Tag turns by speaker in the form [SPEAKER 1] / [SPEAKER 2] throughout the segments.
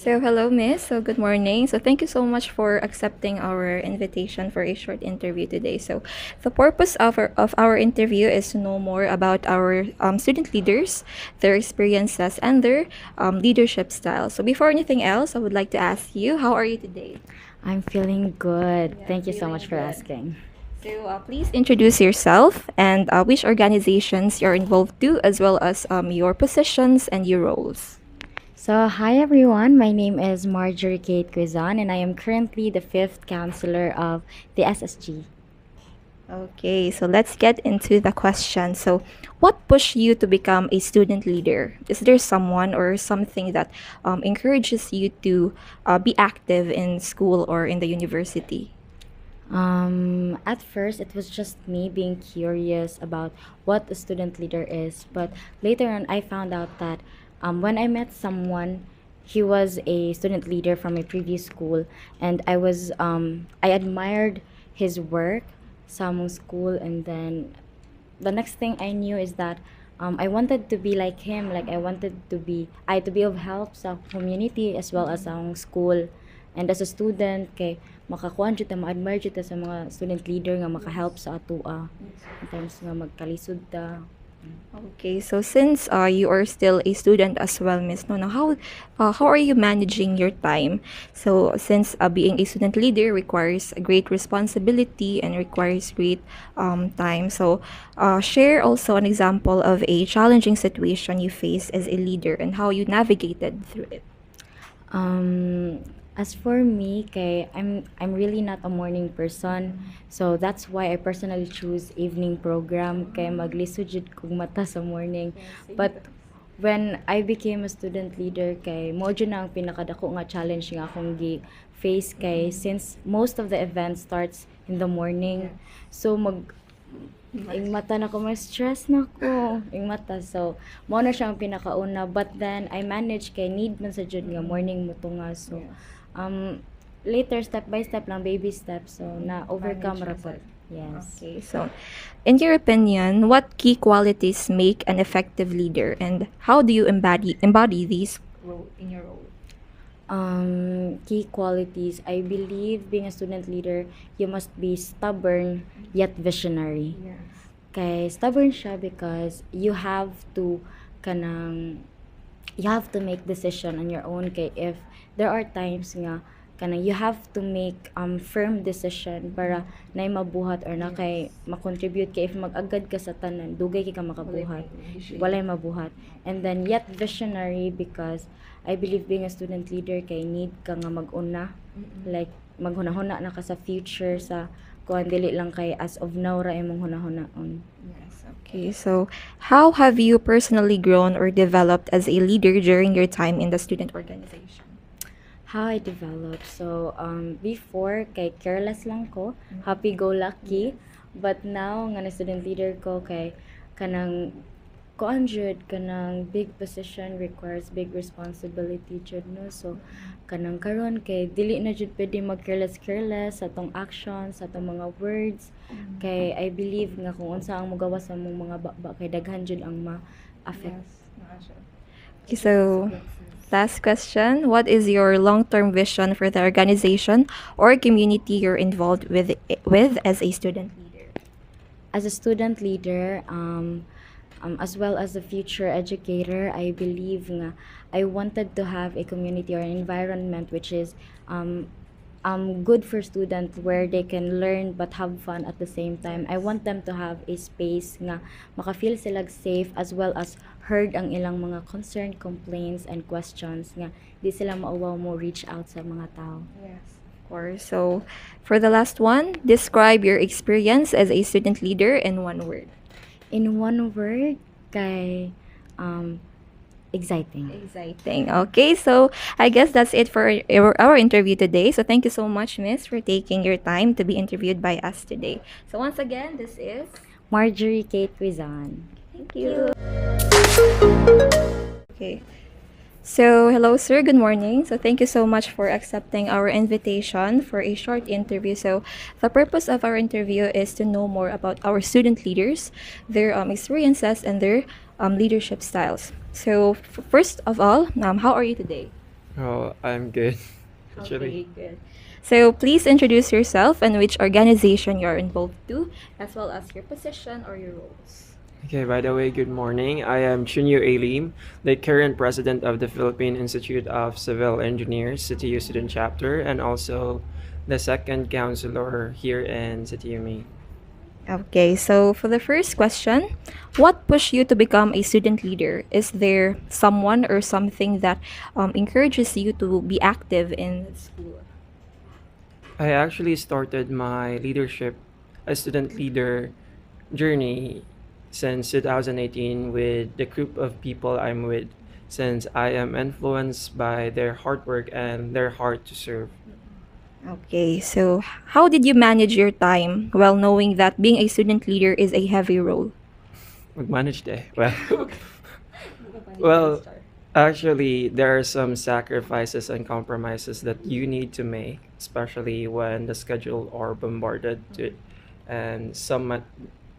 [SPEAKER 1] So, hello, Miss. So, good morning. So, thank you so much for accepting our invitation for a short interview today. So, the purpose of our interview is to know more about our student leaders, their experiences, and their leadership style. So, before anything else, I would like to ask you, how are you today?
[SPEAKER 2] I'm feeling good.
[SPEAKER 1] Yeah,
[SPEAKER 2] Thank you so
[SPEAKER 1] feeling
[SPEAKER 2] much for
[SPEAKER 1] good.
[SPEAKER 2] asking.
[SPEAKER 1] So, please introduce yourself and which organizations you're involved to, as well as your positions and your roles.
[SPEAKER 2] So, hi everyone. My name is Marjorie Kate Quizon, and I am currently the fifth counselor of the SSG.
[SPEAKER 1] Okay, so let's get into the question. So, what pushed you to become a student leader? Is there someone or something that encourages you to be active in school or in the university?
[SPEAKER 2] At first, it was just me being curious about what a student leader is, but later on, I found out that when I met someone, he was a student leader from a previous school, and I admired his work, some school, and then the next thing I knew is that I wanted to be like him. Like I to be of help sa community as well as sa akong school. And as a student, kay makakuan jud ta ma-admire jud ta sa mga student leader nga maka-help sa atoa. Sometimes nga magkalisod ta.
[SPEAKER 1] Okay, so since you are still a student as well, Miss Nona, how are you managing your time? So since being a student leader requires a great responsibility and requires great time, so share also an example of a challenging situation you face as a leader and how you navigated through it.
[SPEAKER 2] As for me, kay I'm really not a morning person. So that's why I personally choose evening program kay maglisod jud kog mata sa morning. But when I became a student leader kay mo jud na ang pinakadako nga challenge nga akong gi face kay since most of the event starts in the morning. So ing mata na ko stress na ko ing mata so mo na siya ang pinakauna but then I manage kay need man sa jud nga morning mutunga so um later step by step lang baby steps so na overcome ra pod. Yes.
[SPEAKER 1] Okay, so in your opinion, what key qualities make an effective leader and how do you embody these in your role?
[SPEAKER 2] Key qualities. I believe being a student leader, you must be stubborn yet visionary. Kay stubborn siya because kanang you have to make decision on your own kay if there are times nga kanang you have to make firm decision para na mabuhat or na kay makontribute kay if mag-agad ka sa tanan dugay kay ka makabuhat walay mabuhat and then yet visionary because I believe being a student leader kay need ka nga mag-una like maghunahuna na ka sa future sa kuan dili lang kay as of now ra imong hunahunaon.
[SPEAKER 1] Yes, okay. So, how have you personally grown or developed as a leader during your time in the student organization?
[SPEAKER 2] How I developed. So, before, kay careless lang ko, happy-go-lucky. But now, nga na student leader ko, kay kanang kuan jud kanang big position requires big responsibility jud no so kanang karon kay dili na jud pwede mag careless sa atong actions sa atong mga words kay I believe nga kung unsa ang mogawas sa mong mga bakba kay daghan jud ang ma-affect.
[SPEAKER 1] Okay, so last question, what is your long-term vision for the organization or community you're involved with as a student leader?
[SPEAKER 2] As a student leader, as well as a future educator, I believe nga I wanted to have a community or an environment which is good for students where they can learn but have fun at the same time. I want them to have a space nga maka-feel sila safe as well as heard ang ilang mga concern, complaints, and questions nga di sila mauwaw mo reach out sa mga tao.
[SPEAKER 1] Yes, of course. So, for the last one, describe your experience as a student leader in one word.
[SPEAKER 2] In one word, kay exciting.
[SPEAKER 1] Exciting. Okay, so I guess that's it for our interview today. So thank you so much, Miss, for taking your time to be interviewed by us today. So once again, this is
[SPEAKER 2] Marjorie Kate Quizon.
[SPEAKER 1] Thank you. Okay. So, hello, sir. Good morning. So, thank you so much for accepting our invitation for a short interview. So, the purpose of our interview is to know more about our student leaders, their experiences, and their leadership styles. So, first of all, how are you today?
[SPEAKER 3] Oh, I'm good, actually.
[SPEAKER 1] Okay, good. So please introduce yourself and which organization you're involved to, as well as your position or your roles.
[SPEAKER 3] Okay, by the way, good morning. I am Chunyu Alim, the current president of the Philippine Institute of Civil Engineers, CTU Student Chapter, and also the second counselor here in CTU-Me.
[SPEAKER 1] Okay, so for the first question, what pushed you to become a student leader? Is there someone or something that encourages you to be active in school?
[SPEAKER 3] I actually started my leadership, a student leader journey since 2018 with the group of people I'm with, since I am influenced by their hard work and their heart to serve.
[SPEAKER 1] Okay, so how did you manage your time while knowing that being a student leader is a heavy role?
[SPEAKER 3] Managed eh? Well, well, actually, there are some sacrifices and compromises that you need to make, especially when the schedule are bombarded to, and some might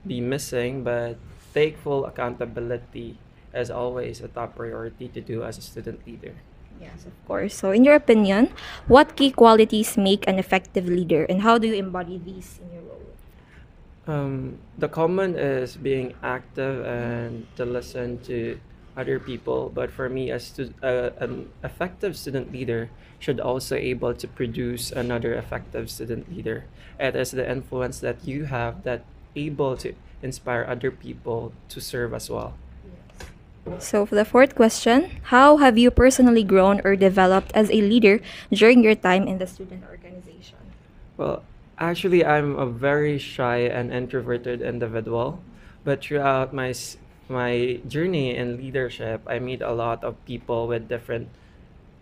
[SPEAKER 3] be missing, but take full accountability as always a top priority to do as a student leader.
[SPEAKER 1] Yes, of course. So, in your opinion, what key qualities make an effective leader, and how do you embody these in your role?
[SPEAKER 3] The common is being active and to listen to other people. But for me, an effective student leader should also able to produce another effective student leader. It is the influence that you have that able to inspire other people to serve as well.
[SPEAKER 1] So, for the fourth question, how have you personally grown or developed as a leader during your time in the student organization?
[SPEAKER 3] Well, actually, I'm a very shy and introverted individual, but throughout my journey in leadership, I meet a lot of people with different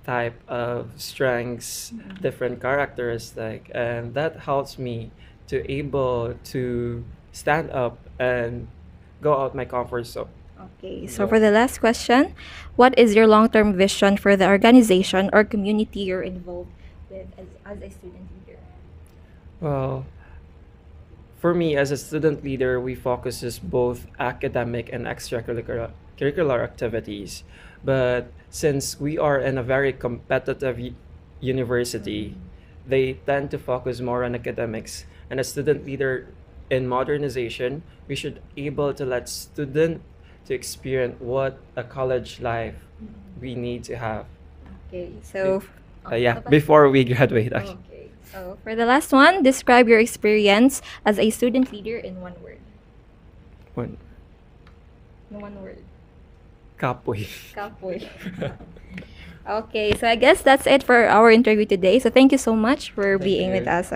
[SPEAKER 3] type of strengths, different characteristic, and that helps me to able to stand up and go out my comfort zone.
[SPEAKER 1] Okay, so for the last question, what is your long term vision for the organization or community you're involved with as a student leader?
[SPEAKER 3] Well, for me, as a student leader, we focuses both academic and extracurricular curricular activities. But since we are in a very competitive university, they tend to focus more on academics. And a student leader in modernization, we should able to let student to experience what a college life we need to have.
[SPEAKER 1] Okay, so
[SPEAKER 3] Yeah, before we graduate, actually.
[SPEAKER 1] okay. So for the last one, describe your experience as a student leader in one word.
[SPEAKER 3] One,
[SPEAKER 1] In one word.
[SPEAKER 3] kapoy.
[SPEAKER 1] Kapoy. Okay, so I guess that's it for our interview today. So thank you so much for
[SPEAKER 3] Thank
[SPEAKER 1] being with
[SPEAKER 3] you.
[SPEAKER 1] us.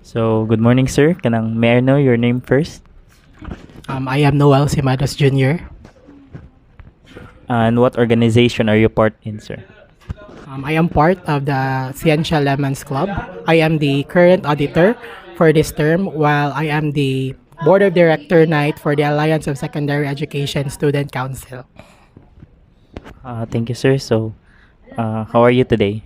[SPEAKER 4] So, good morning, sir. May I know your name first?
[SPEAKER 5] I am Noel Simados Jr.
[SPEAKER 4] And what organization are you part in, sir?
[SPEAKER 5] I am part of the Ciencia Lemons Club. I am the current auditor for this term, while I am the Board of Director Knight for the Alliance of Secondary Education Student Council.
[SPEAKER 4] Thank you, sir. So, how are you today?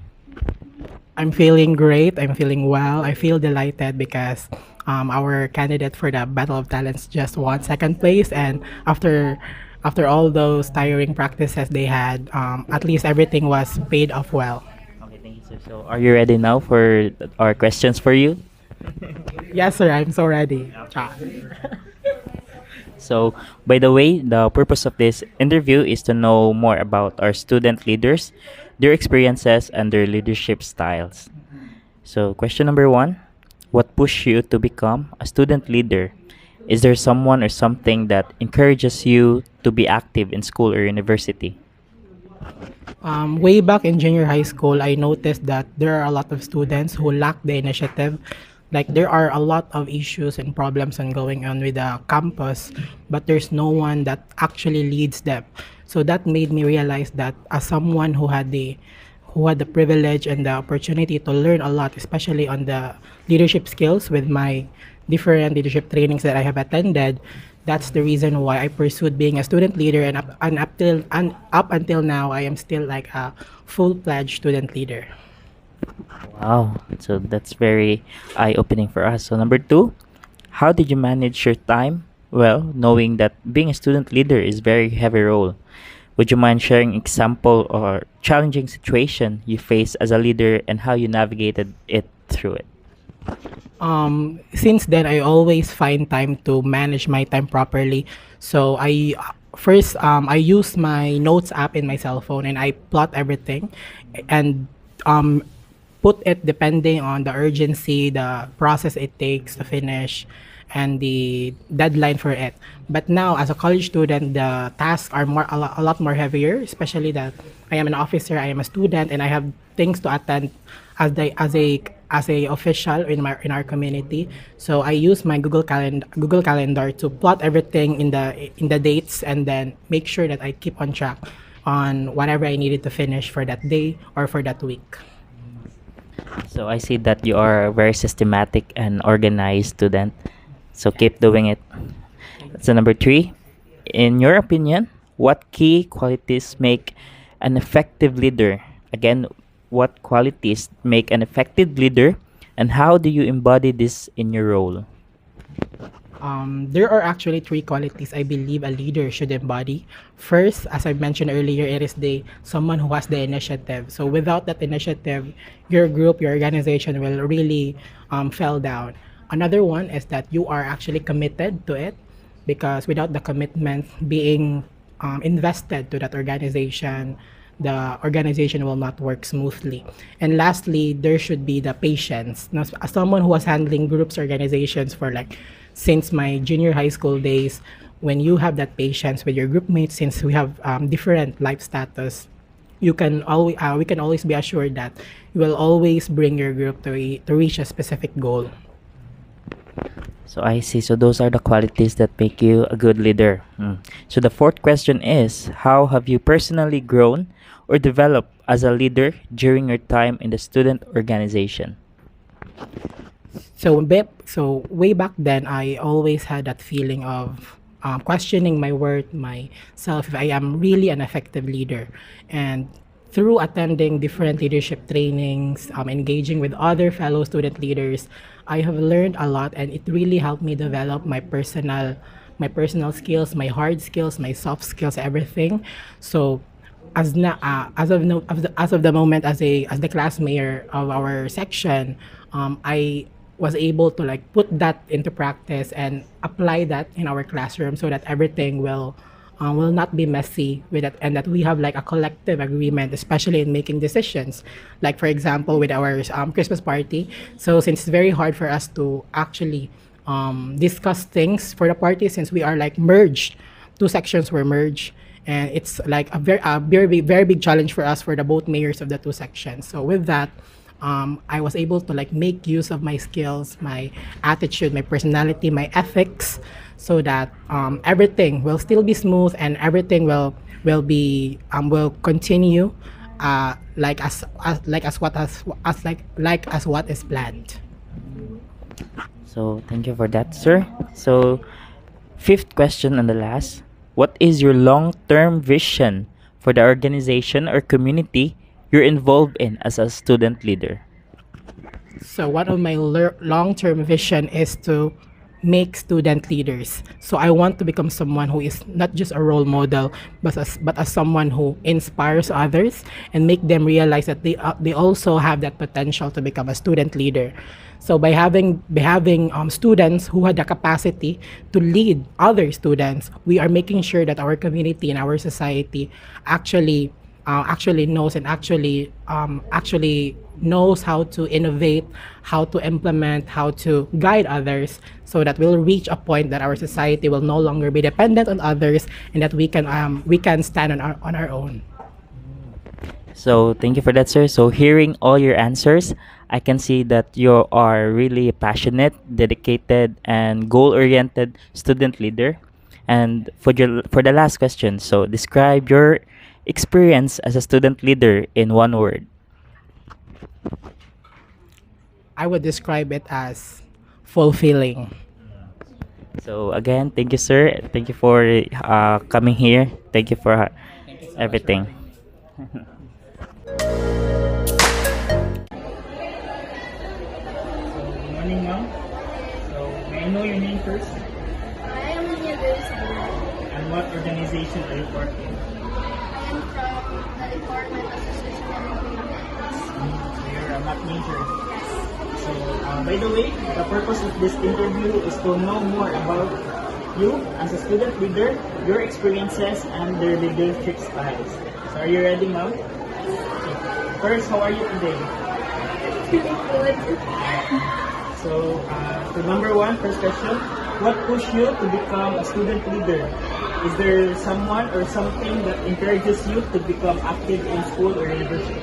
[SPEAKER 5] I'm feeling great. I'm feeling well. I feel delighted because our candidate for the Battle of Talents just won second place, and after all those tiring practices they had, at least everything was paid off well.
[SPEAKER 4] Okay, thank you, sir. So, are you ready now for our questions for you?
[SPEAKER 5] Yes, sir. I'm so ready.
[SPEAKER 4] So, by the way, the purpose of this interview is to know more about our student leaders, their experiences, and their leadership styles. So, question number one, what pushed you to become a student leader? Is there someone or something that encourages you to be active in school or university?
[SPEAKER 5] Way back in junior high school, I noticed that there are a lot of students who lack the initiative. Like there are a lot of issues and problems going on with the campus, but there's no one that actually leads them. So that made me realize that as someone who had the privilege and the opportunity to learn a lot, especially on the leadership skills with my different leadership trainings that I have attended. That's the reason why I pursued being a student leader, and up until now, I am still like a full-fledged student leader.
[SPEAKER 4] Wow, so that's very eye-opening for us. So, number two, how did you manage your time? Well, knowing that being a student leader is very heavy role. Would you mind sharing example or challenging situation you faced as a leader and how you navigated it through it?
[SPEAKER 5] Since then, I always find time to manage my time properly. So I use my notes app in my cell phone and I plot everything, and um, put it depending on the urgency, the process it takes to finish, and the deadline for it. But now, as a college student, the tasks are a lot more heavier, especially that I am an officer, I am a student, and I have things to attend as a official in our community. So I use my Google Calendar to plot everything in the dates and then make sure that I keep on track on whatever I needed to finish for that day or for that week.
[SPEAKER 4] So I see that you are a very systematic and organized student. So keep doing it. So number 3, in your opinion, what key qualities make an effective leader? Again, what qualities make an effective leader, and how do you embody this in your role?
[SPEAKER 5] There are actually three qualities I believe a leader should embody. First, as I mentioned earlier, it is the someone who has the initiative. So without that initiative, your group, your organization will really fell down. Another one is that you are actually committed to it, because without the commitment being invested to that organization, the organization will not work smoothly. And lastly, there should be the patience. Now, as someone who was handling groups organizations for like since my junior high school days, when you have that patience with your group mates, since we have different life status, you can always we can always be assured that you will always bring your group to reach a specific goal.
[SPEAKER 4] So I see. So those are the qualities that make you a good leader. So the fourth question is, how have you personally grown or developed as a leader during your time in the student organization?
[SPEAKER 5] So way back then, I always had that feeling of questioning my worth, myself, if I am really an effective leader. And through attending different leadership trainings, engaging with other fellow student leaders, I have learned a lot, and it really helped me develop my personal skills, my hard skills, my soft skills, everything. So as of the moment, as the class mayor of our section, I was able to like put that into practice and apply that in our classroom so that everything will not be messy with it, and that we have like a collective agreement, especially in making decisions. Like for example, with our Christmas party. So since it's very hard for us to actually discuss things for the party, since we are like merged, two sections were merged, and it's like very big challenge for us, for the both mayors of the two sections. So with that, I was able to like make use of my skills, my attitude, my personality, my ethics, so that everything will still be smooth and everything will continue like as what is planned.
[SPEAKER 4] So thank you for that, sir. So fifth question and the last, what is your long-term vision for the organization or community you're involved in as a student leader?
[SPEAKER 5] So one of my long-term vision is to make student leaders. So I want to become someone who is not just a role model, but as someone who inspires others and make them realize that they also have that potential to become a student leader. So by having students who had the capacity to lead other students, we are making sure that our community and our society actually knows and actually knows how to innovate, how to implement, how to guide others, so that we'll reach a point that our society will no longer be dependent on others, and that we can stand on our own.
[SPEAKER 4] So thank you for that, sir. So hearing all your answers, I can see that you are really a passionate, dedicated, and goal-oriented student leader. And for the last question, so describe your experience as a student leader in one word.
[SPEAKER 5] I would describe it as fulfilling.
[SPEAKER 4] So again, thank you, sir. Thank you for coming here. Thank you for everything.
[SPEAKER 5] Good morning, ma'am. So may I know your name first?
[SPEAKER 6] I am Anya Grace.
[SPEAKER 5] And
[SPEAKER 6] what organization are you part of?
[SPEAKER 7] I am from the Environment Association of Philippines.
[SPEAKER 6] So you're a math major. So, by the way, the purpose of this interview is to know more about you as a student leader, your experiences, and their leadership styles. So, are you ready, ma'am? Okay. First, how are you today?
[SPEAKER 7] Feeling good.
[SPEAKER 6] So, number one, first question, what pushed you to become a student leader? Is there someone or something that encourages you to become active in school or university?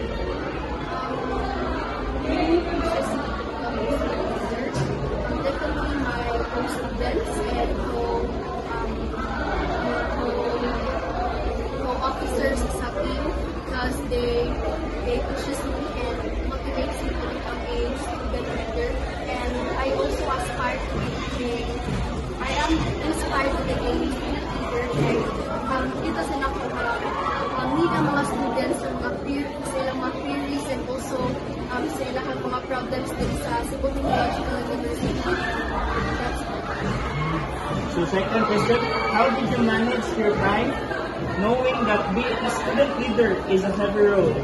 [SPEAKER 7] Really pushes me to become a student leader. Definitely my co-students and co-officers sa team because they pushes me and motivates me to become a student leader. And I also aspire to be I am inspired to be a student leader. Like, dito sa ako need ang mga students ng mga peers and also sa ilang mga problems din sa Cebu Technological University. That's all.
[SPEAKER 6] So second question, how did you manage your time knowing that being a student leader is a heavy road?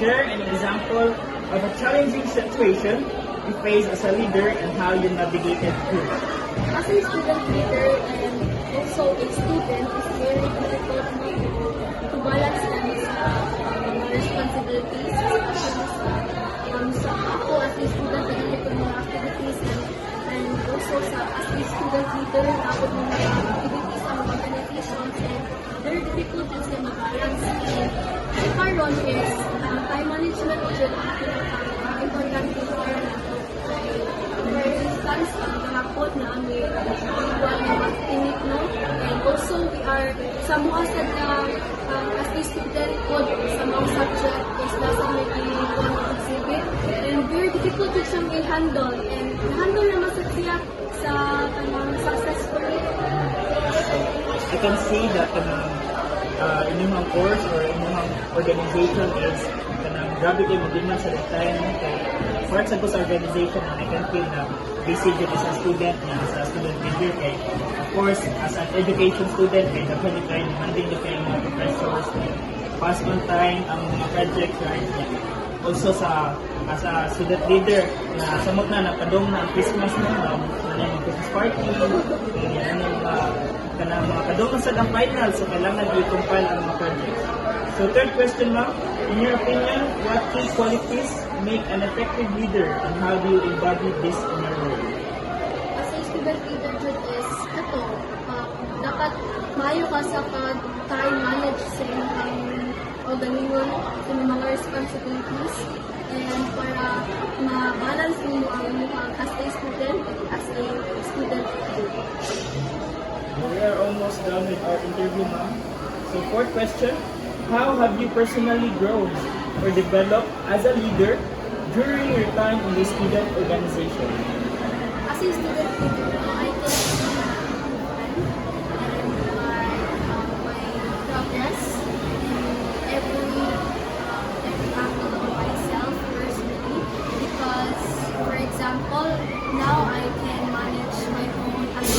[SPEAKER 6] Share an example of a challenging situation you faced as a leader and how you navigated through it.
[SPEAKER 7] As a student leader and also a student, it's very difficult to balance mga responsibilities, especially sa ako as a student, nagigit ko mga activities and also as a student leader, nakapag mga activities sa mga organizations and very difficult din sa mag-balance. And the karon is time management dyan ang importante for instance, nakapot na ang igual na mag-init, no? And also, we are, sa mga sad na, as a student po, sa mga subject is nasa may one exhibit. And very difficult to siyang i-handle. And handle naman sa siya sa successfully.
[SPEAKER 6] I can see that inyong course or inyong organization is grabe kayo mag-demand sa time. For example, sa organization, I can feel na busy dito sa student na sa student leader kay of course, as an education student, kay definitely tayo demanding na kayo mga professors pass on time ang mga projects, right? Also as a student leader na samot na napadong na ang Christmas na yung Christmas party yan yung mga kadong na sa final so kailangan i-compile ang mga projects. So third question, ma'am, in your opinion, what key qualities make an effective leader and how do you embody this in your role?
[SPEAKER 7] As a student leader dyan is ito, dapat maayo ka sa time manage sa inyong organingon sa mga responsibilities and para ma-balance mo ang inyong as a student leader.
[SPEAKER 6] We are almost done with our interview, ma'am. So fourth question, how have you personally grown or developed as a leader during your time in the student organization?
[SPEAKER 7] As a student leader, I can see my progress in every angle of myself personally because, for example, now I can manage my own time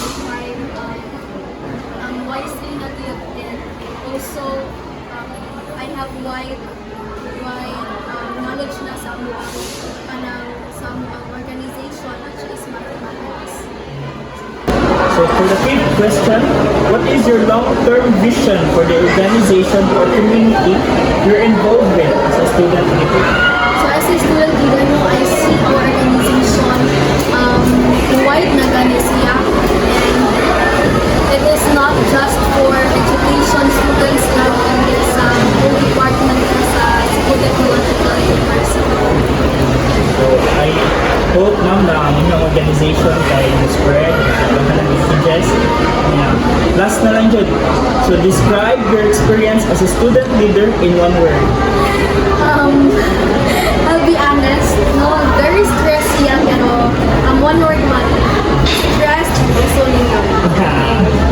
[SPEAKER 7] wisely not yet and also I have wide knowledge na sa organization which is mathematics.
[SPEAKER 6] So for the fifth question, what is your long-term vision for the organization or community you're involved with as a student leader?
[SPEAKER 7] So as a student leader, no, I see our organization wide na gani siya and it is not just for education students lang in this whole department sa Cebu Technological University.
[SPEAKER 6] So I hope, ma'am, na ang inyong organization kay spread ang mga messages. Last na lang dyan. So describe your experience as a student leader in one word.
[SPEAKER 7] I'll be honest, no, very stressy pero one word man, stressed and resolute.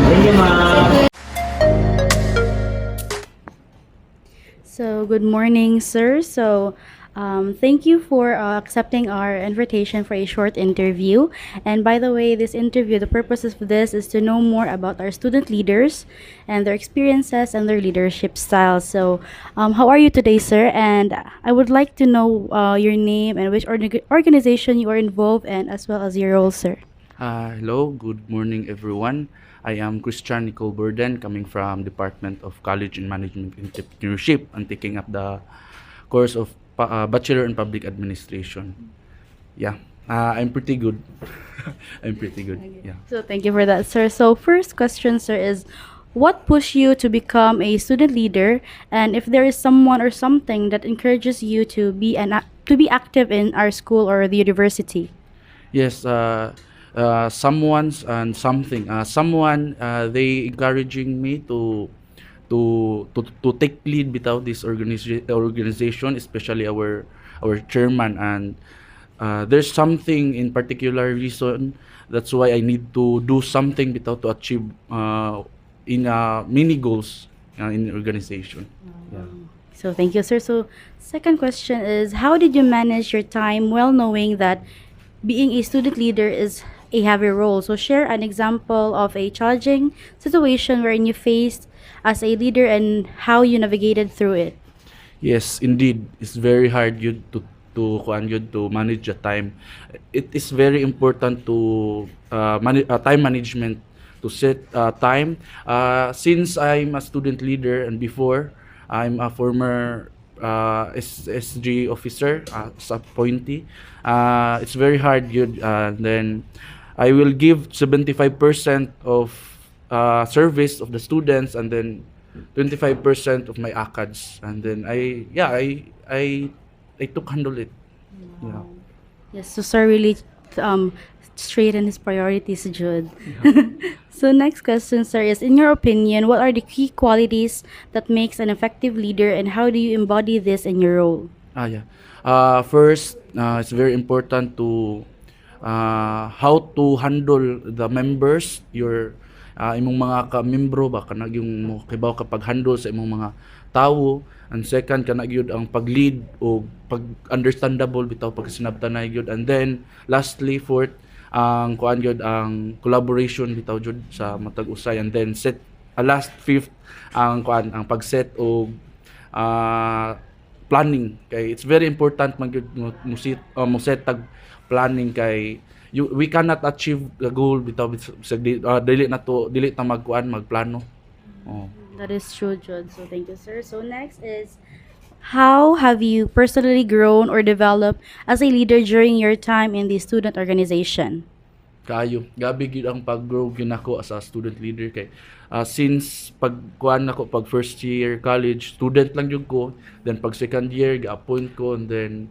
[SPEAKER 6] Thank you, ma'am.
[SPEAKER 8] So, good morning, sir. So, Thank you for accepting our invitation for a short interview. And by the way, this interview, the purpose of this is to know more about our student leaders and their experiences and their leadership styles. So, how are you today, sir? And I would like to know your name and which organization you are involved in, as well as your role, sir.
[SPEAKER 9] Hello, good morning everyone. I am Christian Nicole Burden coming from Department of College and Management Entrepreneurship and taking up the course of Bachelor in Public Administration. Yeah, I'm pretty good. I'm pretty good. Yeah.
[SPEAKER 8] So thank you for that, sir. So first question, sir, is what pushed you to become a student leader, and if there is someone or something that encourages you to be active in our school or the university?
[SPEAKER 9] Yes, someone's and something. Someone they encouraging me to take lead without this organization, especially our chairman. And there's something in particular reason. That's why I need to do something without to achieve in mini goals in the organization. Yeah.
[SPEAKER 8] So thank you, sir. So second question is, how did you manage your time well knowing that being a student leader is a heavy role? So share an example of a challenging situation wherein you faced as a leader and how you navigated through it.
[SPEAKER 9] Yes, indeed, it's very hard yun to manage the time. It is very important to time management, to set time. Since I'm a student leader and before I'm a former SG officer, as appointee, it's very hard yun. Then I will give 75% of service of the students, and then 25% of my ACADS, and then I took handle it. Yeah.
[SPEAKER 8] Yes, so sir really straighten his priorities, Jude. So next question, sir, is in your opinion, what are the key qualities that makes an effective leader, and how do you embody this in your role?
[SPEAKER 9] First, it's very important to how to handle the members, your imong mga ka-membro ba kanag yung kibaw kapag handle sa imong mga tawo. And second, kanag yun ang pag-lead o pag-understandable bitaw pag sinabtanay yun. And then lastly, fourth, ang kuan yun ang collaboration bitaw yun sa matag usay. And then last fifth, ang kuan ang pag-set o planning. Kay it's very important mo set tag planning kay we cannot achieve the goal without dili ta magplano. Oh.
[SPEAKER 8] That is true, Jude. So thank you, sir. So next is, how have you personally grown or developed as a leader during your time in the student organization?
[SPEAKER 9] Kayo, gabi gyud ang pag-grow gyud nako as a student leader kay since pagkuan nako pag first year college student lang jud ko, then pag second year ga-appoint ko, and then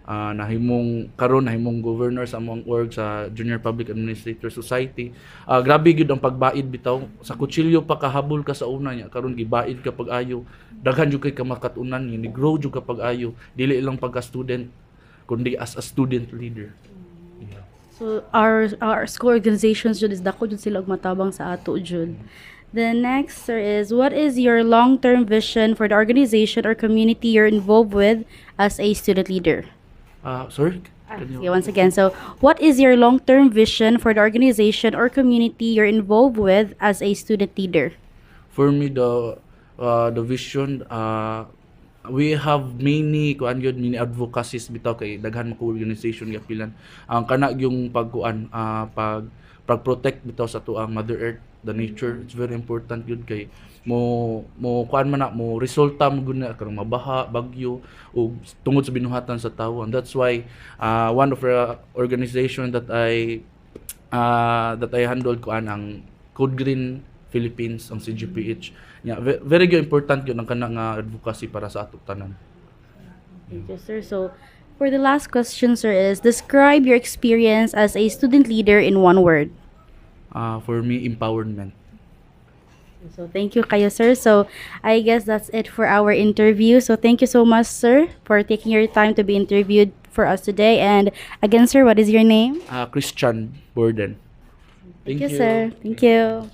[SPEAKER 9] nahimong governor sa among org sa Junior Public Administrator Society. Grabe gyud ang pagbaid bitaw, sa kutsilyo pa kahabol ka sa una niya, karon gibaid ka pag-ayo, daghan jud kay ka makatunan ni grow jud ka pag-ayo, dili lang pagka student kundi as a student leader. Yeah.
[SPEAKER 8] So our school organizations jud is dako jud sila og matabang sa ato jud. The next, sir, is what is your long-term vision for the organization or community you're involved with as a student leader?
[SPEAKER 9] Sorry?
[SPEAKER 8] Okay, once again. So, what is your long-term vision for the organization or community you're involved with as a student leader?
[SPEAKER 9] For me, the vision, we have many many advocacies bitaw kay daghan mga organization gapilan. Ang kana yung pag-protect bitaw sa tuang Mother Earth, the nature. It's very important yun kay mo resulta mo guna karong mabaha, bagyo o tungod sa binuhatan sa tawo. And that's why one of the organization that I handled ang Code Green Philippines, ang CGPH. Yeah, very good, important yun ang kanang advocacy para sa ato tanan.
[SPEAKER 8] Thank you, sir. So for the last question, sir, is describe your experience as a student leader in one word.
[SPEAKER 9] For me, empowerment.
[SPEAKER 8] So thank you kayo, sir. So I guess that's it for our interview. So thank you so much, sir, for taking your time to be interviewed for us today. And again, sir, what is your name?
[SPEAKER 9] Christian Burden.
[SPEAKER 8] Thank you, sir. Thank you.